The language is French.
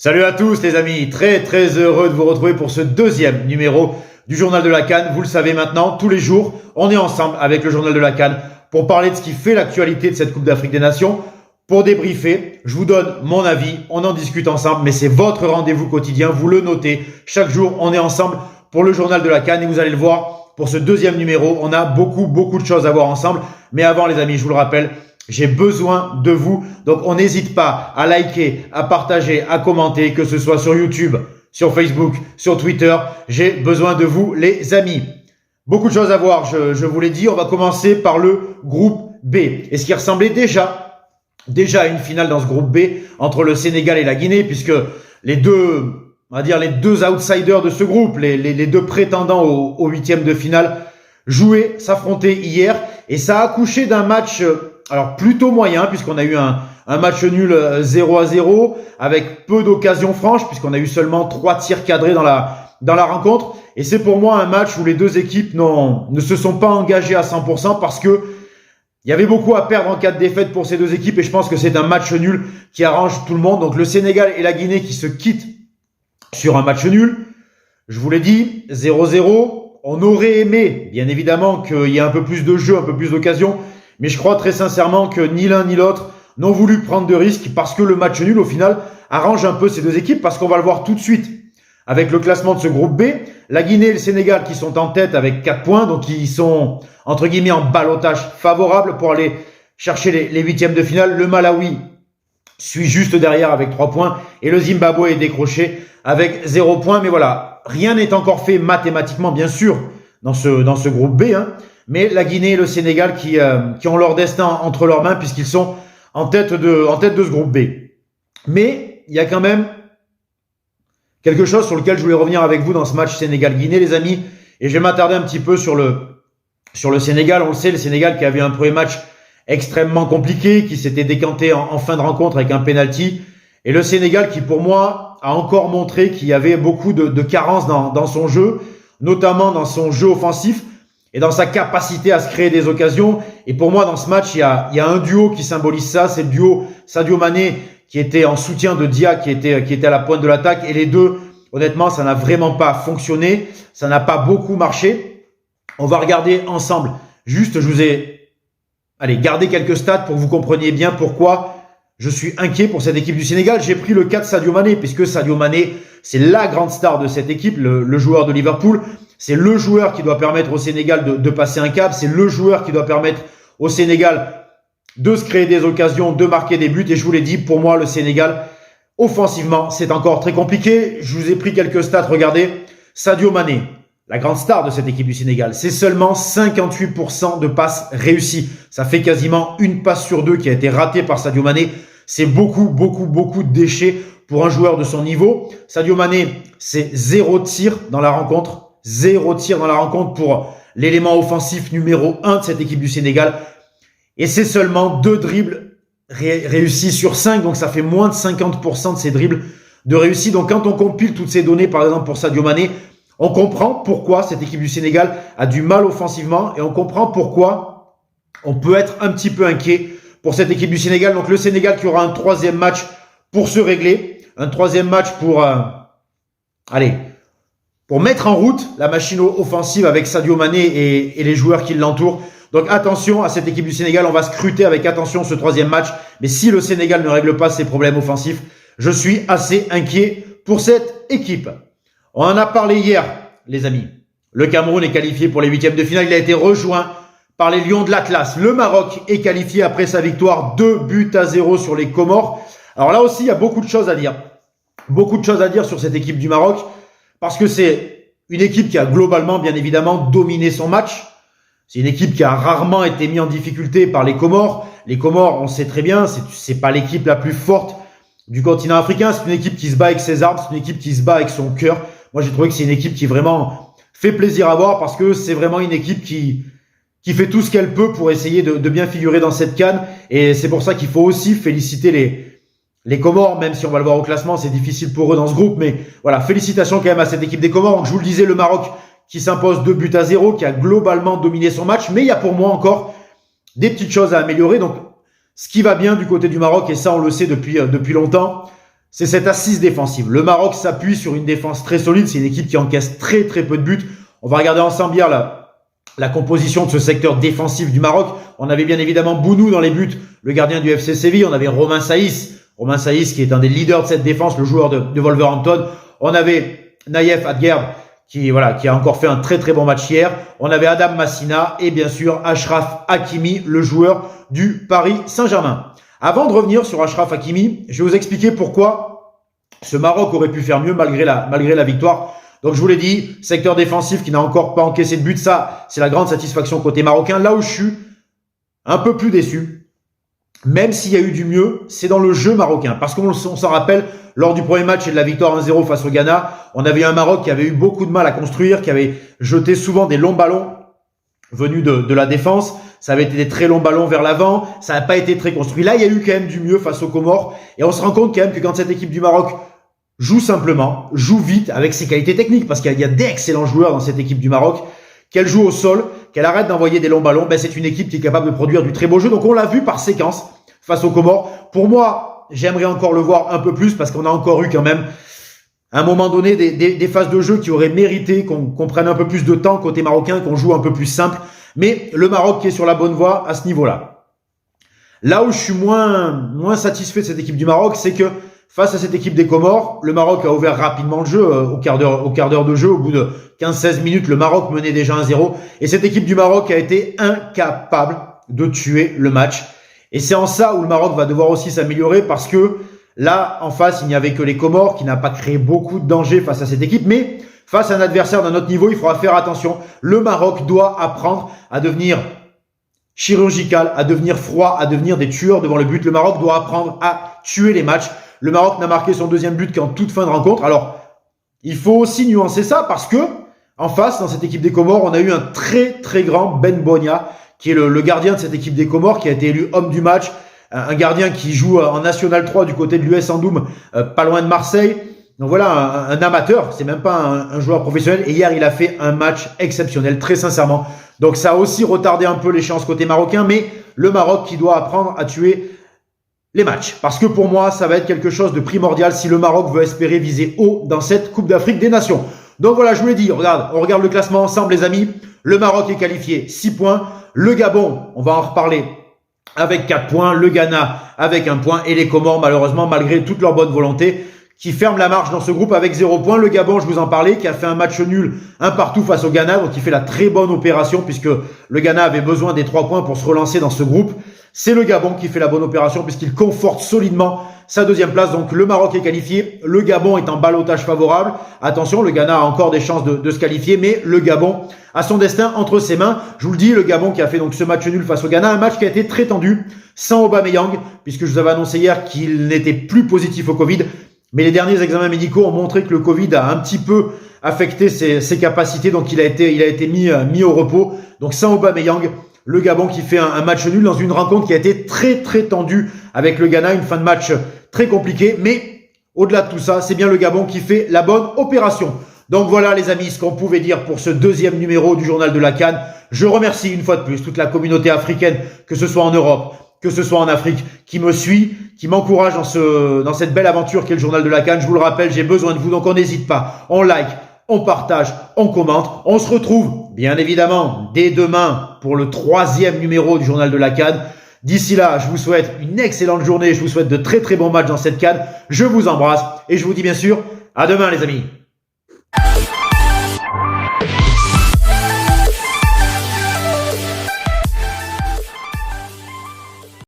Salut à tous les amis, très heureux de vous retrouver pour ce deuxième numéro du Journal de la CAN. Vous le savez maintenant, tous les jours, on est ensemble avec le Journal de la CAN pour parler de ce qui fait l'actualité de cette Coupe d'Afrique des Nations, pour débriefer. Je vous donne mon avis, on en discute ensemble, mais c'est votre rendez-vous quotidien, vous le notez. Chaque jour, on est ensemble pour le Journal de la CAN et vous allez le voir, pour ce deuxième numéro, on a beaucoup de choses à voir ensemble. Mais avant les amis, je vous le rappelle, j'ai besoin de vous, donc on n'hésite pas à liker, à partager, à commenter, que ce soit sur YouTube, sur Facebook, sur Twitter. J'ai besoin de vous les amis. Beaucoup de choses à voir, je vous l'ai dit. On va commencer par le groupe B. Et ce qui ressemblait déjà à une finale dans ce groupe B entre le Sénégal et la Guinée, puisque les deux, on va dire les deux outsiders de ce groupe, les deux prétendants au huitième de finale, jouaient, s'affrontaient hier. Et ça a accouché d'un match alors plutôt moyen, puisqu'on a eu un match nul 0-0 avec peu d'occasions franches, puisqu'on a eu seulement 3 tirs cadrés dans la rencontre. Et c'est pour moi un match où les deux équipes ne se sont pas engagées à 100% parce que il y avait beaucoup à perdre en cas de défaite pour ces deux équipes. Et je pense que c'est un match nul qui arrange tout le monde. Donc le Sénégal et la Guinée qui se quittent sur un match nul. Je vous l'ai dit, 0-0. On aurait aimé, bien évidemment, qu'il y ait un peu plus de jeu, un peu plus d'occasions. Mais je crois très sincèrement que ni l'un ni l'autre n'ont voulu prendre de risques parce que le match nul, au final, arrange un peu ces deux équipes parce qu'on va le voir tout de suite avec le classement de ce groupe B. La Guinée et le Sénégal qui sont en tête avec 4 points, donc ils sont, entre guillemets, en ballottage favorable pour aller chercher les huitièmes de finale. Le Malawi suit juste derrière avec 3 points et le Zimbabwe est décroché avec 0 points. Mais voilà, rien n'est encore fait mathématiquement, bien sûr, dans ce groupe B, hein. Mais la Guinée et le Sénégal qui ont leur destin entre leurs mains puisqu'ils sont en tête de ce groupe B. Mais il y a quand même quelque chose sur lequel je voulais revenir avec vous dans ce match Sénégal-Guinée, les amis. Et je vais m'attarder un petit peu sur le Sénégal. On le sait, le Sénégal qui avait un premier match extrêmement compliqué, qui s'était décanté en fin de rencontre avec un penalty. Et le Sénégal qui, pour moi, a encore montré qu'il y avait beaucoup de carences dans son jeu, notamment dans son jeu offensif et dans sa capacité à se créer des occasions. Et pour moi, dans ce match, il y a un duo qui symbolise ça. C'est le duo Sadio Mané qui était en soutien de Dia, qui était à la pointe de l'attaque. Et les deux, honnêtement, ça n'a vraiment pas fonctionné. Ça n'a pas beaucoup marché. On va regarder ensemble. Juste, je vous ai gardé quelques stats pour que vous compreniez bien pourquoi je suis inquiet pour cette équipe du Sénégal. J'ai pris le cas de Sadio Mané, puisque Sadio Mané, c'est la grande star de cette équipe, le joueur de Liverpool. C'est le joueur qui doit permettre au Sénégal de passer un cap. C'est le joueur qui doit permettre au Sénégal de se créer des occasions, de marquer des buts. Et je vous l'ai dit, pour moi, le Sénégal, offensivement, c'est encore très compliqué. Je vous ai pris quelques stats. Regardez, Sadio Mané, la grande star de cette équipe du Sénégal, c'est seulement 58% de passes réussies. Ça fait quasiment une passe sur deux qui a été ratée par Sadio Mané. C'est beaucoup de déchets pour un joueur de son niveau. Sadio Mané, c'est 0 tir dans la rencontre. 0 tir dans la rencontre pour l'élément offensif numéro 1 de cette équipe du Sénégal. Et c'est seulement 2 dribbles réussis sur 5. Donc ça fait moins de 50% de ces dribbles de réussis. Donc quand on compile toutes ces données, par exemple pour Sadio Mané, on comprend pourquoi cette équipe du Sénégal a du mal offensivement. Et on comprend pourquoi on peut être un petit peu inquiet pour cette équipe du Sénégal. Donc le Sénégal qui aura un 3e match pour se régler. Un 3e match pour mettre en route la machine offensive avec Sadio Mané et les joueurs qui l'entourent. Donc attention à cette équipe du Sénégal, on va scruter avec attention ce 3e match. Mais si le Sénégal ne règle pas ses problèmes offensifs, je suis assez inquiet pour cette équipe. On en a parlé hier, les amis. Le Cameroun est qualifié pour les huitièmes de finale. Il a été rejoint par les Lions de l'Atlas. Le Maroc est qualifié après sa victoire 2-0 sur les Comores. Alors là aussi, il y a beaucoup de choses à dire. Beaucoup de choses à dire sur cette équipe du Maroc. Parce que c'est une équipe qui a globalement, bien évidemment, dominé son match. C'est une équipe qui a rarement été mise en difficulté par les Comores. Les Comores, on sait très bien, c'est pas l'équipe la plus forte du continent africain. C'est une équipe qui se bat avec ses armes. C'est une équipe qui se bat avec son cœur. Moi, j'ai trouvé que c'est une équipe qui vraiment fait plaisir à voir parce que c'est vraiment une équipe qui fait tout ce qu'elle peut pour essayer de bien figurer dans cette CAN. Et c'est pour ça qu'il faut aussi féliciter les Comores, même si on va le voir au classement, c'est difficile pour eux dans ce groupe. Mais voilà, félicitations quand même à cette équipe des Comores. Donc, je vous le disais, le Maroc qui s'impose 2-0, qui a globalement dominé son match. Mais il y a pour moi encore des petites choses à améliorer. Donc, ce qui va bien du côté du Maroc, et ça on le sait depuis longtemps, c'est cette assise défensive. Le Maroc s'appuie sur une défense très solide. C'est une équipe qui encaisse très très peu de buts. On va regarder ensemble hier la composition de ce secteur défensif du Maroc. On avait bien évidemment Bounou dans les buts, le gardien du FC Séville. On avait Romain Saïs qui est un des leaders de cette défense, le joueur de Wolverhampton. On avait Naïef Adguerb qui a encore fait un très très bon match hier. On avait Adam Massina et bien sûr Achraf Hakimi, le joueur du Paris Saint-Germain. Avant de revenir sur Achraf Hakimi, je vais vous expliquer pourquoi ce Maroc aurait pu faire mieux malgré la victoire. Donc je vous l'ai dit, secteur défensif qui n'a encore pas encaissé de but, ça c'est la grande satisfaction côté marocain. Là où je suis un peu plus déçu, même s'il y a eu du mieux, c'est dans le jeu marocain. Parce qu'on s'en rappelle, lors du premier match et de la victoire 1-0 face au Ghana, on avait un Maroc qui avait eu beaucoup de mal à construire, qui avait jeté souvent des longs ballons venus de la défense. Ça avait été des très longs ballons vers l'avant, ça n'a pas été très construit. Là, il y a eu quand même du mieux face aux Comores. Et on se rend compte quand même que quand cette équipe du Maroc joue simplement, joue vite avec ses qualités techniques, parce qu'il y a d'excellents joueurs dans cette équipe du Maroc, qu'elle joue au sol, qu'elle arrête d'envoyer des longs ballons, ben c'est une équipe qui est capable de produire du très beau jeu. Donc on l'a vu par séquence face aux Comores. Pour moi, j'aimerais encore le voir un peu plus parce qu'on a encore eu quand même à un moment donné des phases de jeu qui auraient mérité qu'on prenne un peu plus de temps côté marocain, qu'on joue un peu plus simple. Mais le Maroc qui est sur la bonne voie à ce niveau-là. Là où je suis moins satisfait de cette équipe du Maroc, c'est que face à cette équipe des Comores, le Maroc a ouvert rapidement le jeu au quart d'heure de jeu. Au bout de 15-16 minutes, le Maroc menait déjà 1-0. Et cette équipe du Maroc a été incapable de tuer le match. Et c'est en ça où le Maroc va devoir aussi s'améliorer parce que là, en face, il n'y avait que les Comores qui n'a pas créé beaucoup de danger face à cette équipe. Mais face à un adversaire d'un autre niveau, il faudra faire attention. Le Maroc doit apprendre à devenir chirurgical, à devenir froid, à devenir des tueurs devant le but. Le Maroc doit apprendre à tuer les matchs. Le Maroc n'a marqué son deuxième but qu'en toute fin de rencontre. Alors, il faut aussi nuancer ça parce que, en face, dans cette équipe des Comores, on a eu un très très grand Ben Bonia, qui est le gardien de cette équipe des Comores, qui a été élu homme du match. Un gardien qui joue en National 3 du côté de l'US Andoum, pas loin de Marseille. Donc voilà, un amateur, c'est même pas un joueur professionnel. Et hier, il a fait un match exceptionnel, très sincèrement. Donc ça a aussi retardé un peu les chances côté marocain, mais le Maroc qui doit apprendre à tuer les matchs. Parce que pour moi, ça va être quelque chose de primordial si le Maroc veut espérer viser haut dans cette Coupe d'Afrique des Nations. Donc voilà, je vous l'ai dit, on regarde le classement ensemble les amis. Le Maroc est qualifié, 6 points. Le Gabon, on va en reparler, avec 4 points. Le Ghana avec 1 point. Et les Comores, malheureusement, malgré toute leur bonne volonté, qui ferme la marche dans ce groupe avec 0 points. Le Gabon, je vous en parlais, qui a fait un match nul, un partout face au Ghana, donc il fait la très bonne opération puisque le Ghana avait besoin des 3 points pour se relancer dans ce groupe. C'est le Gabon qui fait la bonne opération puisqu'il conforte solidement sa deuxième place. Donc le Maroc est qualifié, le Gabon est en ballottage favorable. Attention, le Ghana a encore des chances de se qualifier, mais le Gabon a son destin entre ses mains. Je vous le dis, le Gabon qui a fait donc ce match nul face au Ghana, un match qui a été très tendu, sans Aubameyang, puisque je vous avais annoncé hier qu'il n'était plus positif au Covid. Mais les derniers examens médicaux ont montré que le Covid a un petit peu affecté ses capacités, donc il a été mis au repos. Donc sans Aubameyang, le Gabon qui fait un match nul dans une rencontre qui a été très très tendue avec le Ghana, une fin de match très compliquée. Mais au-delà de tout ça, c'est bien le Gabon qui fait la bonne opération. Donc voilà les amis, ce qu'on pouvait dire pour ce deuxième numéro du journal de la CAN. Je remercie une fois de plus toute la communauté africaine, que ce soit en Europe, que ce soit en Afrique, qui me suit, qui m'encourage dans cette belle aventure qu'est le journal de la CAN. Je vous le rappelle, j'ai besoin de vous, donc on n'hésite pas. On like, on partage, on commente. On se retrouve, bien évidemment, dès demain pour le 3e numéro du journal de la CAN. D'ici là, je vous souhaite une excellente journée. Je vous souhaite de très très bons matchs dans cette CAN. Je vous embrasse et je vous dis bien sûr à demain les amis.